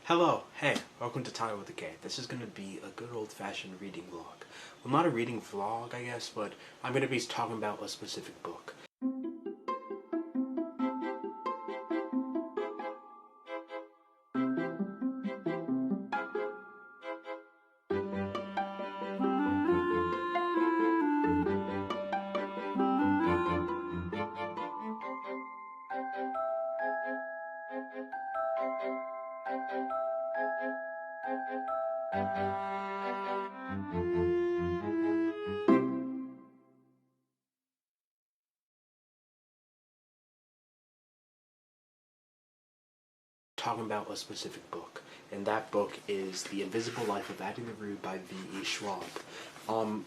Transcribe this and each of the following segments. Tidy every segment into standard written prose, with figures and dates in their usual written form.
Hello, hey, welcome to Tyler with a K. This is going to be a good old-fashioned reading vlog. Well, not a reading vlog, I guess, but I'm going to be talking about a specific book. Talking about a specific book, and that book is The Invisible Life of Addie LaRue by V.E. Schwab.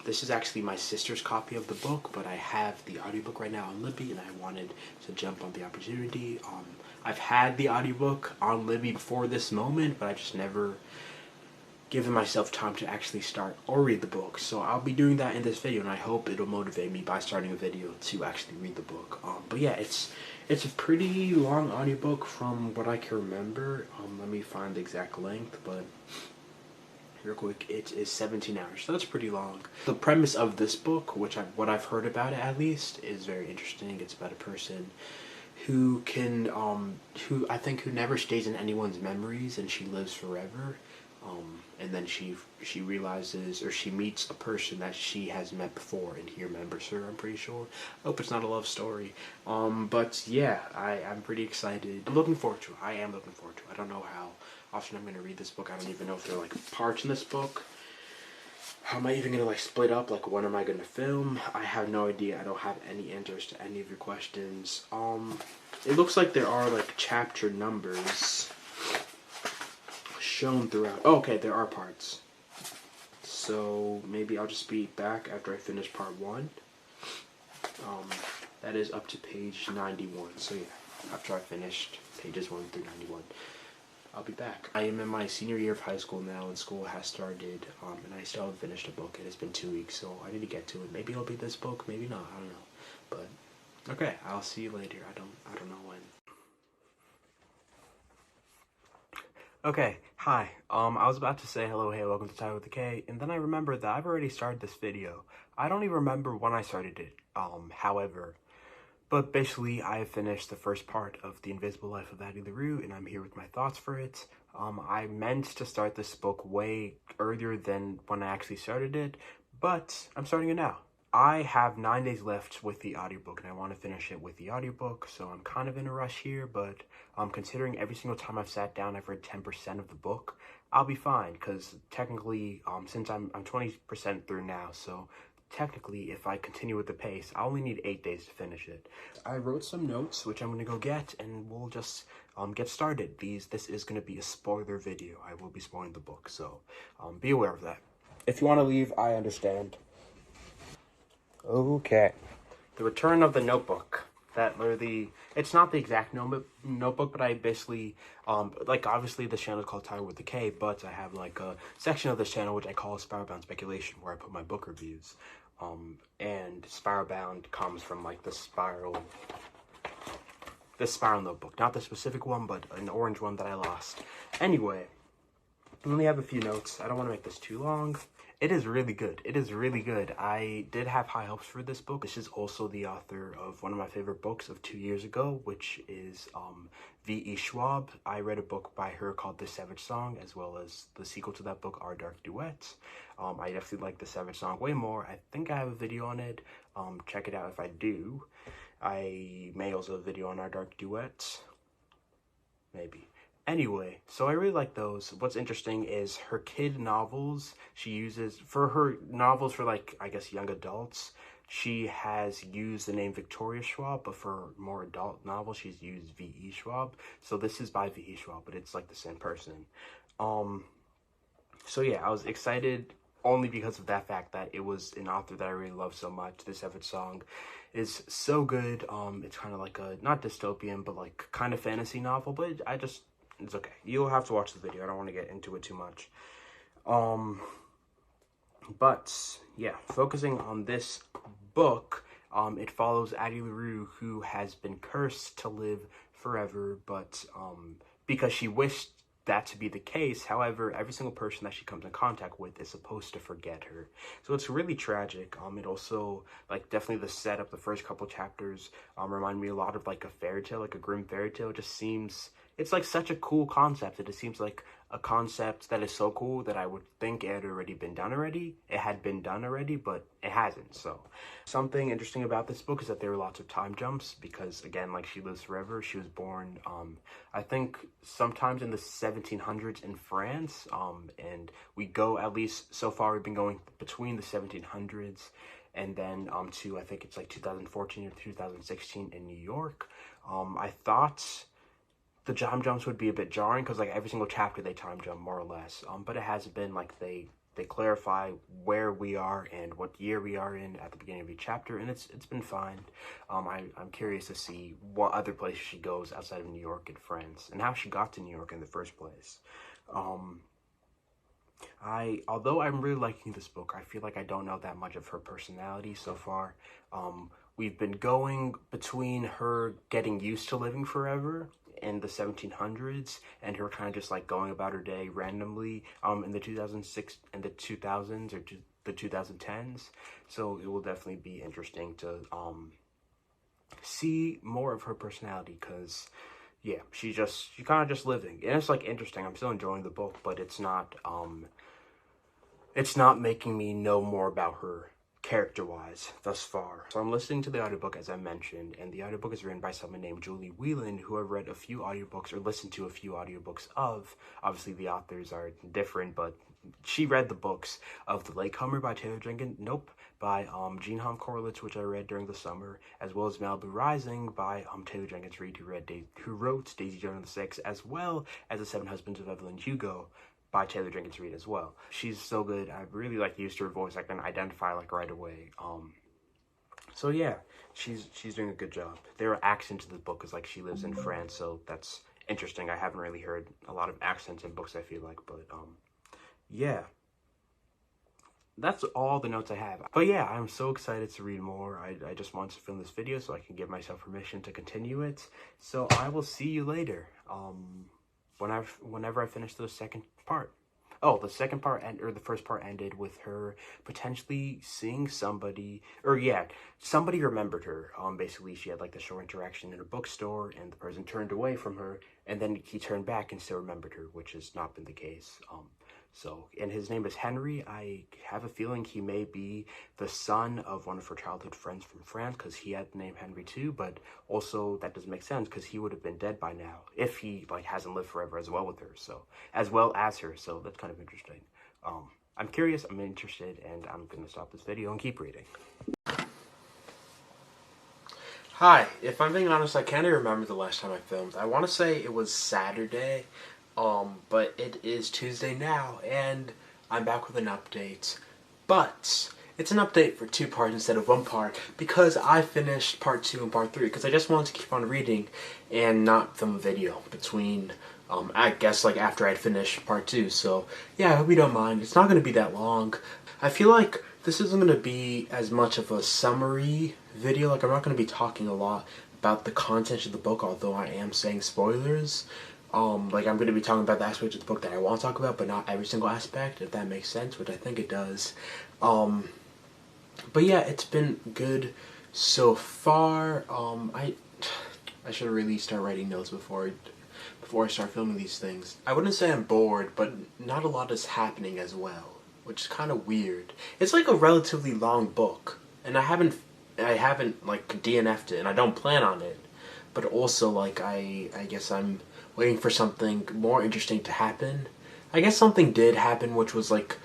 This is actually my sister's copy of the book, but I have the audiobook right now on Libby, and I wanted to jump on the opportunity. I've had the audiobook on Libby before this moment, but I just never given myself time to actually start or read the book. So I'll be doing that in this video, and I hope it'll motivate me by starting a video to actually read the book. But yeah, it's a pretty long audiobook from what I can remember. Let me find the exact length, but real quick, it is 17 hours, so that's pretty long. The premise of this book, what I've heard about it at least, is very interesting. It's about a person who can, who never stays in anyone's memories, and she lives forever. And then she realizes, or she meets a person that she has met before, and he remembers her, I'm pretty sure. I hope it's not a love story. But yeah, I'm pretty excited. I'm looking forward to it. I am looking forward to it. I don't know how often I'm going to read this book. I don't even know if there are, like, parts in this book. How am I even going to, like, split up? Like, when am I going to film? I have no idea. I don't have any answers to any of your questions. It looks like there are, like, chapter numbers shown throughout. Oh, okay, there are parts. So maybe I'll just be back after I finish part 1. That is up to page 91. So yeah, after I finished pages 1 through 91, I'll be back. I am in my senior year of high school now, and school has started, and I still haven't finished a book. It has been 2 weeks, so I need to get to it. Maybe it'll be this book, maybe not. I don't know. But okay, I'll see you later. I don't know when. Okay, hi. I was about to say hello, hey, welcome to Tyler with a K, and then I remembered that I've already started this video. I don't even remember when I started it, however. But basically, I have finished the first part of The Invisible Life of Addie LaRue, and I'm here with my thoughts for it. I meant to start this book way earlier than when I actually started it, but I'm starting it now. I have 9 days left with the audiobook, and I want to finish it with the audiobook, so I'm kind of in a rush here, but considering every single time I've sat down I've read 10% of the book, I'll be fine, because technically, since I'm 20% through now, so technically, if I continue with the pace, I only need 8 days to finish it. I wrote some notes, which I'm going to go get, and we'll just get started. This is going to be a spoiler video. I will be spoiling the book, so be aware of that. If you want to leave, I understand. Okay. The Return of the Notebook. It's not the exact notebook, but I basically, like, obviously this channel is called Tyler with a K, but I have, like, a section of this channel which I call Spiralbound Speculation, where I put my book reviews. And Spiralbound comes from, like, this spiral notebook. Not the specific one, but an orange one that I lost. Anyway, I only have a few notes. I don't want to make this too long. It is really good. It is really good. I did have high hopes for this book. This is also the author of one of my favorite books of 2 years ago, which is V.E. Schwab. I read a book by her called The Savage Song, as well as the sequel to that book, Our Dark Duets. I definitely like The Savage Song way more. I think I have a video on it. Check it out if I do. I may also have a video on Our Dark Duets. Maybe. Anyway, so I really like those. What's interesting is her kid novels she uses, for her novels for, like, I guess, young adults, she has used the name Victoria Schwab, but for more adult novels, she's used V.E. Schwab. So this is by V.E. Schwab, but it's, like, the same person. So yeah, I was excited only because of that fact that it was an author that I really love so much. The Savage Song is so good. It's kind of like a, not dystopian, but, like, kind of fantasy novel, but it's okay. You'll have to watch the video. I don't want to get into it too much. But yeah, focusing on this book, it follows Addie LaRue, who has been cursed to live forever, but because she wished that to be the case. However, every single person that she comes in contact with is supposed to forget her. So it's really tragic. It also, like, definitely the setup, the first couple chapters, remind me a lot of, like, a fairy tale, like a grim fairy tale. It just seems, it's, like, such a cool concept. It just seems like a concept that is so cool that I would think it had already been done already. It had been done already, but it hasn't. So something interesting about this book is that there are lots of time jumps because, again, like, she lives forever. She was born, I think sometimes in the 1700s in France, and we go, at least so far, we've been going between the 1700s and then to, I think it's like 2014 or 2016 in New York. I thought the time jumps would be a bit jarring because, like, every single chapter they time jump more or less, but it hasn't been. Like, they clarify where we are and what year we are in at the beginning of each chapter, and it's been fine. I'm curious to see what other places she goes outside of New York and France, and how she got to New York in the first place. Although I'm really liking this book, I feel like I don't know that much of her personality so far. We've been going between her getting used to living forever in the 1700s and her kind of just like going about her day randomly in the 2006 and the 2000s or the 2010s. So it will definitely be interesting to see more of her personality, because yeah, she kind of just living, and it's like interesting. I'm still enjoying the book, but it's not making me know more about her character-wise thus far. So I'm listening to the audiobook, as I mentioned, and the audiobook is written by someone named Julie Whelan, who I've read a few audiobooks or listened to a few audiobooks of. Obviously the authors are different, but she read the books of The Latecomer by Taylor Jenkins, by Jean Hom Corlitz, which I read during the summer, as well as Malibu Rising by Taylor Jenkins Reid, who wrote Daisy Jones and the Six, as well as The Seven Husbands of Evelyn Hugo by Taylor Jenkins Reid as well. She's so good. I really like used to her voice. I can identify like right away. So yeah, she's doing a good job. There are accents in the book because like she lives in France, so that's interesting. I haven't really heard a lot of accents in books, I feel like, but yeah. That's all the notes I have. But yeah, I'm so excited to read more. I just wanted to film this video so I can give myself permission to continue it. So I will see you later. Whenever I finish the second part. Oh, the second part the first part ended with her potentially seeing somebody, or yeah, somebody remembered her. Basically she had like the short interaction in a bookstore and the person turned away from her and then he turned back and still remembered her, which has not been the case. And his name is Henry. I have a feeling he may be the son of one of her childhood friends from France, because he had the name Henry too, but also that doesn't make sense because he would have been dead by now if he like hasn't lived forever as well as her, so that's kind of interesting. I'm curious, I'm interested, and I'm gonna stop this video and keep reading. Hi, if I'm being honest, I can't even remember the last time I filmed. I want to say it was Saturday. But it is Tuesday now, and I'm back with an update. But it's an update for 2 parts instead of 1 part, because I finished part 2 and part 3, because I just wanted to keep on reading and not film a video between, I guess, like, after I'd finished part 2. So, yeah, I hope you don't mind. It's not going to be that long. I feel like this isn't going to be as much of a summary video. Like, I'm not going to be talking a lot about the content of the book, although I am saying spoilers. Like, I'm going to be talking about the aspects of the book that I want to talk about, but not every single aspect, if that makes sense, which I think it does. But yeah, it's been good so far. I should really start writing notes before I start filming these things. I wouldn't say I'm bored, but not a lot is happening as well, which is kind of weird. It's like a relatively long book, and I haven't like DNF'd it, and I don't plan on it. But also, like, I guess I'm waiting for something more interesting to happen. I guess something did happen, which was like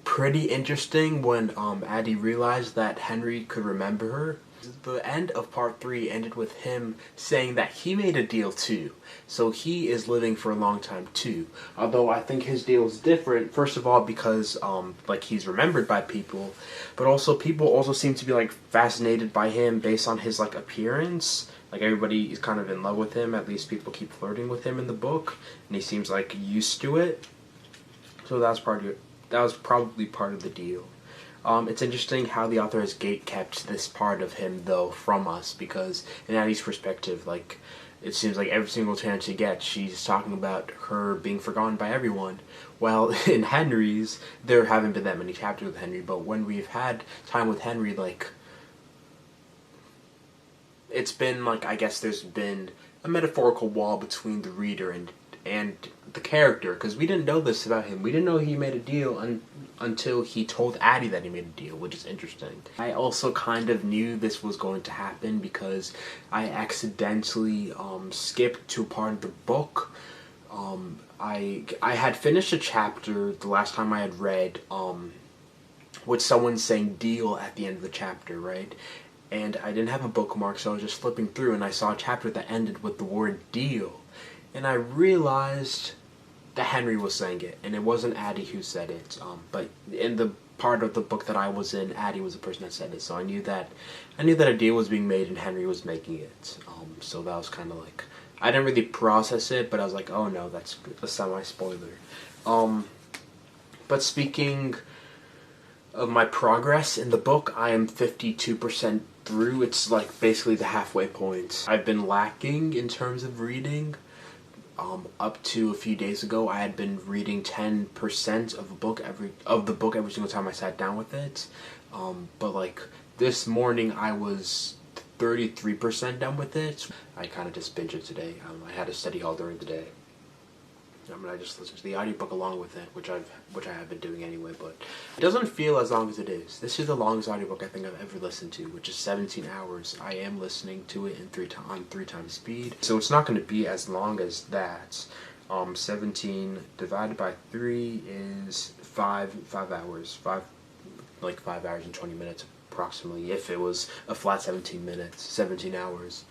pretty interesting when Addie realized that Henry could remember her. The end of part 3 ended with him saying that he made a deal too. So he is living for a long time too. Although I think his deal is different, first of all because like he's remembered by people, but also people also seem to be like fascinated by him based on his like appearance. Like, everybody is kind of in love with him, at least people keep flirting with him in the book, and he seems like used to it. So that was probably part of the deal. It's interesting how the author has gate-kept this part of him, though, from us, because in Addie's perspective, like, it seems like every single chance she gets, she's talking about her being forgotten by everyone. Well, in Henry's, there haven't been that many chapters with Henry, but when we've had time with Henry, like, it's been like, I guess there's been a metaphorical wall between the reader and the character, because we didn't know this about him. We didn't know he made a deal until he told Addie that he made a deal, which is interesting. I also kind of knew this was going to happen because I accidentally skipped to a part of the book. I had finished a chapter the last time I had read with someone saying deal at the end of the chapter, right? And I didn't have a bookmark, so I was just flipping through, and I saw a chapter that ended with the word deal. And I realized that Henry was saying it, and it wasn't Addie who said it. But in the part of the book that I was in, Addie was the person that said it, so I knew that a deal was being made and Henry was making it. So that was kind of like, I didn't really process it, but I was like, oh no, that's a semi-spoiler. But speaking of my progress in the book, I am 52% through. It's like basically the halfway point. I've been lacking in terms of reading. Up to a few days ago, I had been reading 10% of the book every single time I sat down with it. But like this morning, I was 33% done with it. I kind of just binged it today. I had a study hall during the day. I just listened to the audiobook along with it, which I have been doing anyway, but it doesn't feel as long as it is. This is the longest audiobook I think I've ever listened to, which is 17 hours. I am listening to it on 3 times speed, so it's not going to be as long as that. 17 divided by 3 is 5 hours. 5 hours and 20 minutes approximately, if it was a flat 17 hours.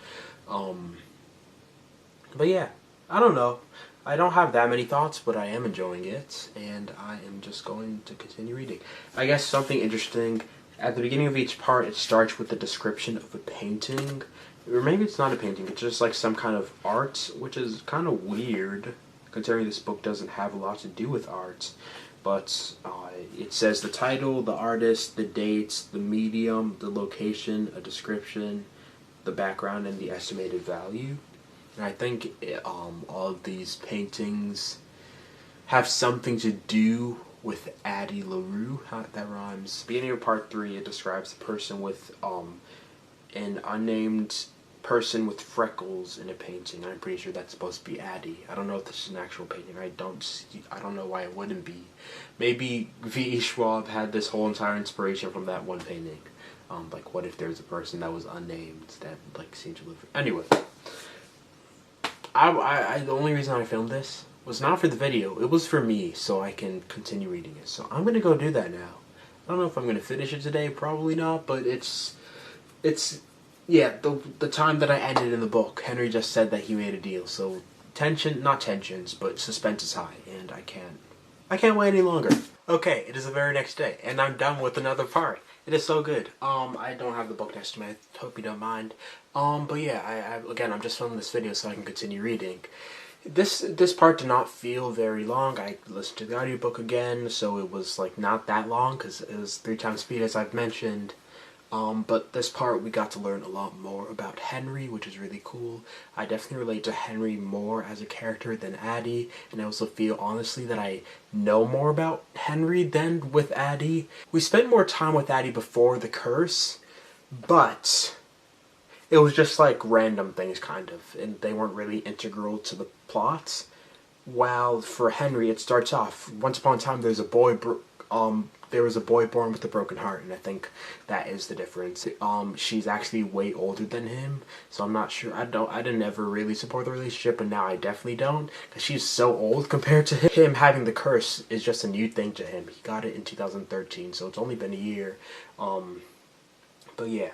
But yeah, I don't know. I don't have that many thoughts, but I am enjoying it, and I am just going to continue reading. I guess something interesting, at the beginning of each part, it starts with the description of a painting. Or maybe it's not a painting, it's just like some kind of art, which is kind of weird, considering this book doesn't have a lot to do with art. But it says the title, the artist, the dates, the medium, the location, a description, the background, and the estimated value. And I think all of these paintings have something to do with Addie LaRue. That rhymes. Beginning of part 3, it describes a person with an unnamed person with freckles in a painting. I'm pretty sure that's supposed to be Addie. I don't know if this is an actual painting. I don't know why it wouldn't be. Maybe V.E. Schwab had this whole entire inspiration from that one painting. Like, what if there's a person that was unnamed that like seemed to live? Anyway. The only reason I filmed this was not for the video. It was for me, so I can continue reading it. So I'm gonna go do that now. I don't know if I'm gonna finish it today. Probably not. But yeah. The time that I ended in the book, Henry just said that he made a deal. So not tensions, but suspense is high, and I can't wait any longer. Okay, it is the very next day, and I'm done with another part. It is so good. I don't have the book next to me. I hope you don't mind. But yeah, again, I'm just filming this video so I can continue reading. This part did not feel very long. I listened to the audiobook again, so it was like not that long because it was 3 times speed, as I've mentioned. But this part we got to learn a lot more about Henry, which is really cool. I definitely relate to Henry more as a character than Addie, and I also feel honestly that I know more about Henry than with Addie. We spent more time with Addie before the curse, but it was just like random things kind of, and they weren't really integral to the plots. While for Henry it starts off, once upon a time there was a boy born with a broken heart, and I think that is the difference. She's actually way older than him, so I'm not sure. I didn't ever really support the relationship, but now I definitely don't, because she's so old compared to him. Him having the curse is just a new thing to him. He got it in 2013, so it's only been a year. But yeah.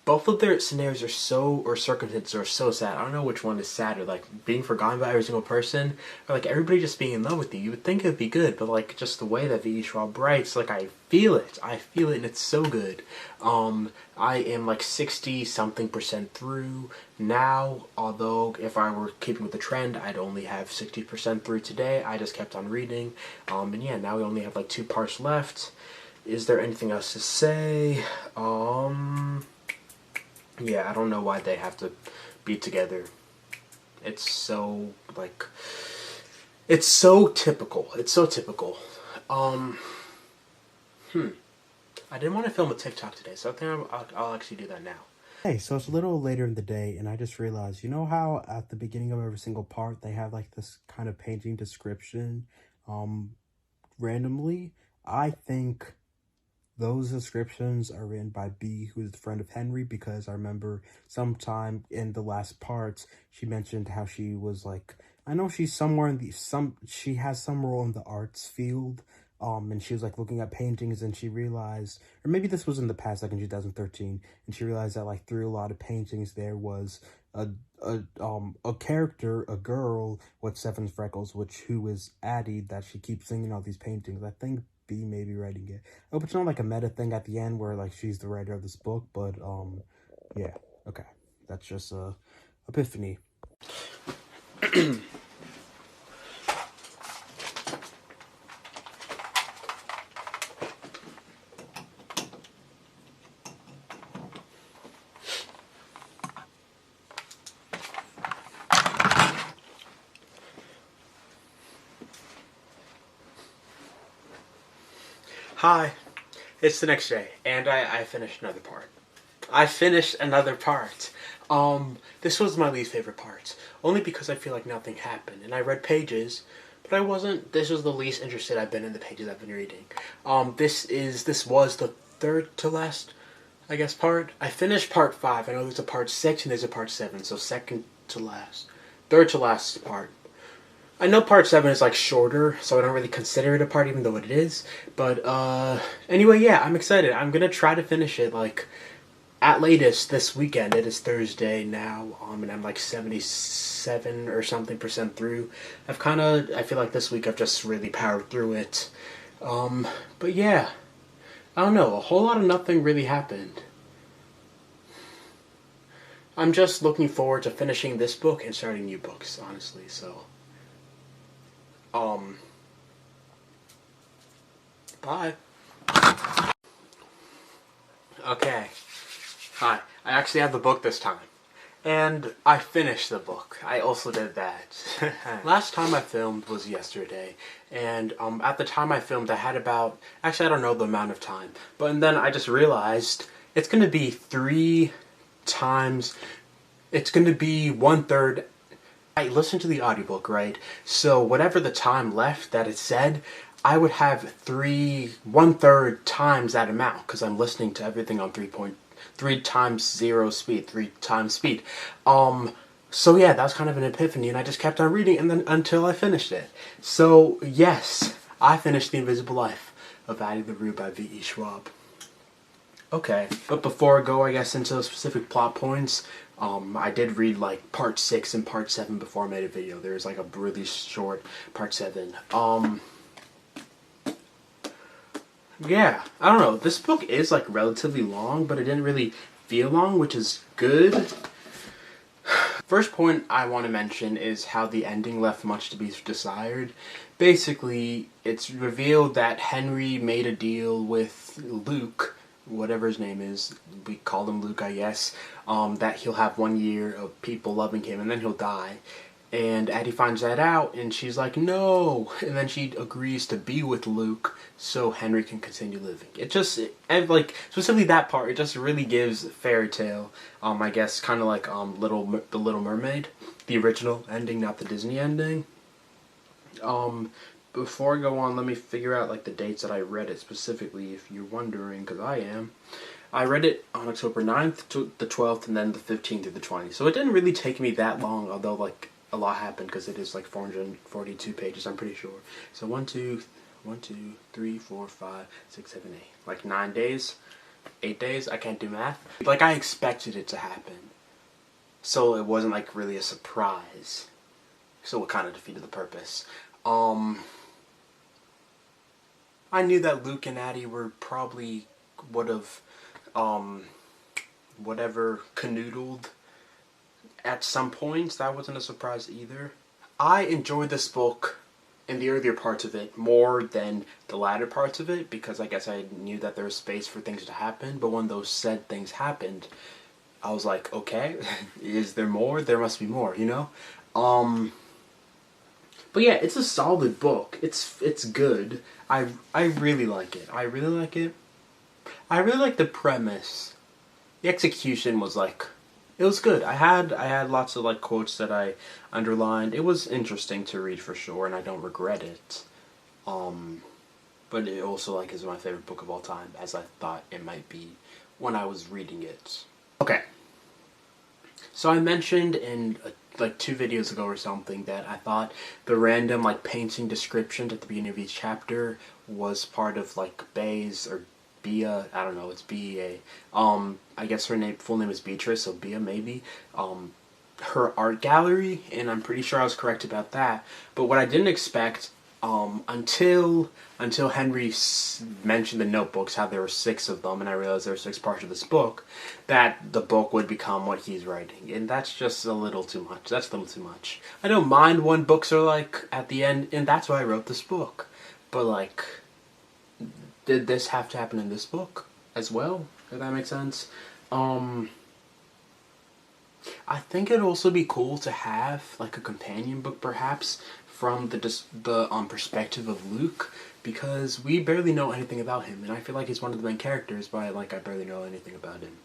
Both of their scenarios or circumstances are so sad. I don't know which one is sadder, like being forgotten by every single person, or like everybody just being in love with you. You would think it would be good, but like just the way that V.E. Schwab writes, like I feel it, and it's so good. I am like 60-something% through now, although if I were keeping with the trend, I'd only have 60% through today. I just kept on reading, and yeah, now we only have like 2 parts left. Is there anything else to say? Yeah, I don't know why they have to be together. It's so, like, it's so typical. It's so typical. I didn't want to film a TikTok today, so I think I'll actually do that now. Hey, so it's a little later in the day, and I just realized, you know how at the beginning of every single part, they have like this kind of painting description, um, randomly? I think those descriptions are written by B, who is the friend of Henry, because I remember sometime in the last parts, she mentioned how she was like, I know she's somewhere in she has some role in the arts field, and she was like looking at paintings and she realized, or maybe this was in the past, like in 2013, and she realized that like through a lot of paintings there was a character, a girl with 7 freckles, who is Addie, that she keeps singing all these paintings. I think B may be writing it. I hope it's not like a meta thing at the end where like she's the writer of this book, but yeah, okay. That's just epiphany. Hi, it's the next day, and I finished another part. I finished another part. This was my least favorite part, only because I feel like nothing happened, and I read pages, but I wasn't, this was the least interested I've been in the pages I've been reading. This was the third to last, I guess, part. I finished part 5, I know there's a part 6 and there's a part 7, so second to last. Third to last part. I know part 7 is like shorter, so I don't really consider it a part even though it is. But anyway, yeah, I'm excited. I'm gonna try to finish it like at latest this weekend. It is Thursday now, and I'm like 77 or something percent through. I feel like this week I've just really powered through it. But yeah, I don't know, a whole lot of nothing really happened. I'm just looking forward to finishing this book and starting new books, honestly, so. Bye. Okay. Hi. I actually have the book this time. And I finished the book. I also did that. Last time I filmed was yesterday. And at the time I filmed, I had about... Actually, I don't know the amount of time. But then I just realized it's going to be 3 times... It's going to be 1/3... I listened to the audiobook, right? So whatever the time left that it said, I would have 1/3 times that amount because I'm listening to everything on 3 times 0 speed, 3 times speed. So yeah, that was kind of an epiphany, and I just kept on reading, and then until I finished it. So yes, I finished The Invisible Life of Addie LaRue by V.E. Schwab. Okay, but before I go, I guess, into specific plot points, I did read, like, part 6 and part 7 before I made a video. There's, like, a really short part 7. Yeah, I don't know. This book is, like, relatively long, but it didn't really feel long, which is good. First point I want to mention is how the ending left much to be desired. Basically, it's revealed that Henry made a deal with Luke, whatever his name is, we call him Luke, I guess, that he'll have 1 year of people loving him, and then he'll die. And Addie finds that out, and she's like, no! And then she agrees to be with Luke so Henry can continue living. Like, specifically that part, it just really gives fairy tale, I guess, kind of like The Little Mermaid. The original ending, not the Disney ending. Before I go on, let me figure out, like, the dates that I read it specifically, if you're wondering, because I am. I read it on October 9th to the 12th, and then the 15th to the 20th. So it didn't really take me that long, although, like, a lot happened, because it is, like, 442 pages, I'm pretty sure. So 1, 2, 3, 4, 5, 6, 7, 8. Like, 9 days? 8 days? I can't do math. Like, I expected it to happen. So it wasn't, like, really a surprise. So it kind of defeated the purpose. I knew that Luke and Addie were probably would have, whatever, canoodled at some points. That wasn't a surprise either. I enjoyed this book in the earlier parts of it more than the latter parts of it because I guess I knew that there was space for things to happen, but when those said things happened, I was like, okay, is there more? There must be more, you know? But yeah, it's a solid book. It's good. I really like it. I really like it. I really like the premise. The execution was like, it was good. I had lots of like quotes that I underlined. It was interesting to read for sure, and I don't regret it. But it also like is my favorite book of all time, as I thought it might be when I was reading it. Okay. So I mentioned in like 2 videos ago or something that I thought the random like painting descriptions at the beginning of each chapter was part of like Bay's or Bea, I don't know, it's B-E-A. I guess her full name is Beatrice, so Bea maybe. Her art gallery, and I'm pretty sure I was correct about that. But what I didn't expect, until Henry mentioned the notebooks, how there were 6 of them, and I realized there were 6 parts of this book, that the book would become what he's writing, and that's just a little too much. That's a little too much. I don't mind when books are like at the end, and that's why I wrote this book. But like, did this have to happen in this book as well? If that makes sense. I think it'd also be cool to have like a companion book, perhaps, from the perspective of Luke, because we barely know anything about him, and I feel like he's one of the main characters, but like I barely know anything about him.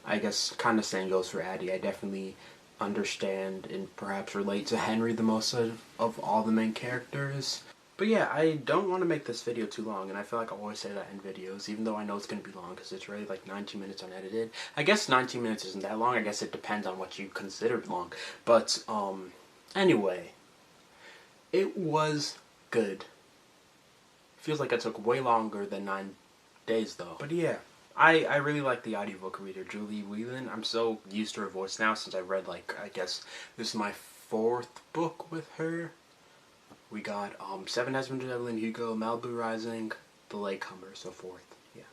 I guess kind of same goes for Addie. I definitely understand and perhaps relate to Henry the most of all the main characters. But yeah, I don't want to make this video too long, and I feel like I always say that in videos, even though I know it's going to be long, because it's already like 19 minutes unedited. I guess 19 minutes isn't that long. I guess it depends on what you consider long. But, anyway, it was good. Feels like it took way longer than 9 days, though. But yeah, I really like the audiobook reader, Julie Whelan. I'm so used to her voice now since I read, like, I guess this is my 4th book with her. We got 7 Husbands of Evelyn Hugo, Malibu Rising, The Latecomer, so 4th. Yeah.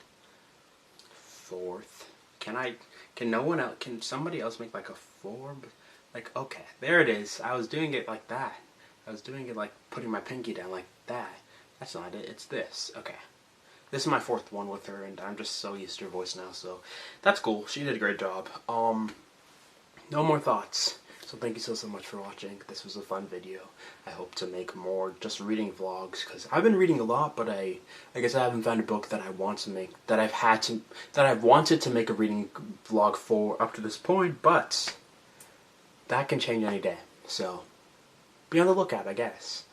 4th. Can somebody else make like a 4? Like, okay, there it is. I was doing it like that. I was doing it like putting my pinky down like that. That's not it, it's this. Okay. This is my 4th one with her, and I'm just so used to her voice now, so that's cool. She did a great job. No more thoughts. So thank you so much for watching. This was a fun video. I hope to make more just reading vlogs, because I've been reading a lot, but I guess I haven't found a book that I want to make, that I've wanted to make a reading vlog for up to this point, but that can change any day. So be on the lookout, I guess.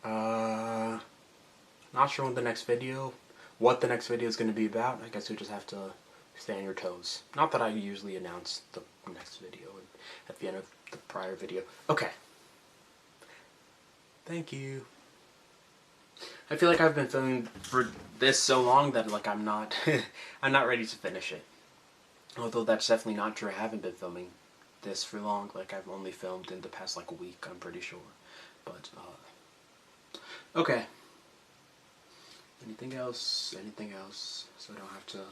Not sure what the next video is going to be about. I guess you just have to stay on your toes. Not that I usually announce the next video at the end of the prior video. Okay. Thank you. I feel like I've been filming for this so long that like I'm not I'm not ready to finish it. Although that's definitely not true. I haven't been filming this for long. Like I've only filmed in the past like week, I'm pretty sure. But okay. Anything else? Anything else? So I don't have to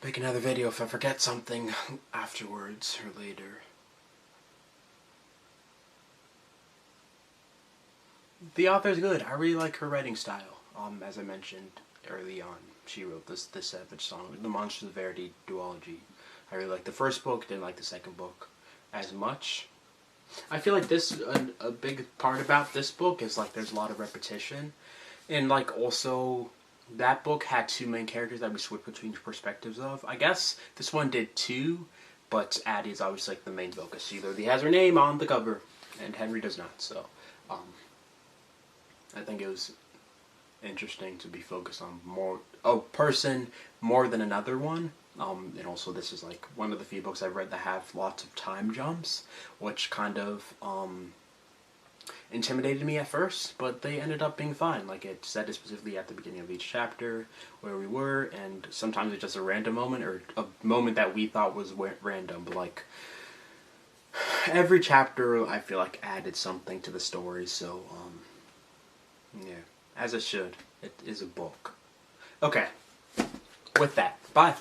make another video if I forget something afterwards or later. The author's good. I really like her writing style. As I mentioned early on, she wrote this Savage song, the Monsters of Verity duology. I really like the first book, didn't like the second book as much. I feel like this, a big part about this book is like there's a lot of repetition. And like also, that book had 2 main characters that we switched between perspectives of. I guess this one did 2, but Addie is obviously like the main focus. She literally has her name on the cover, and Henry does not, so I think it was interesting to be focused on a person more than another one. And also this is like one of the few books I've read that have lots of time jumps, which kind of intimidated me at first, but they ended up being fine. Like it said it specifically at the beginning of each chapter where we were, and sometimes it's just a random moment or a moment that we thought was random, but like every chapter I feel like added something to the story, so yeah, as it should. It is a book. Okay, with that, bye.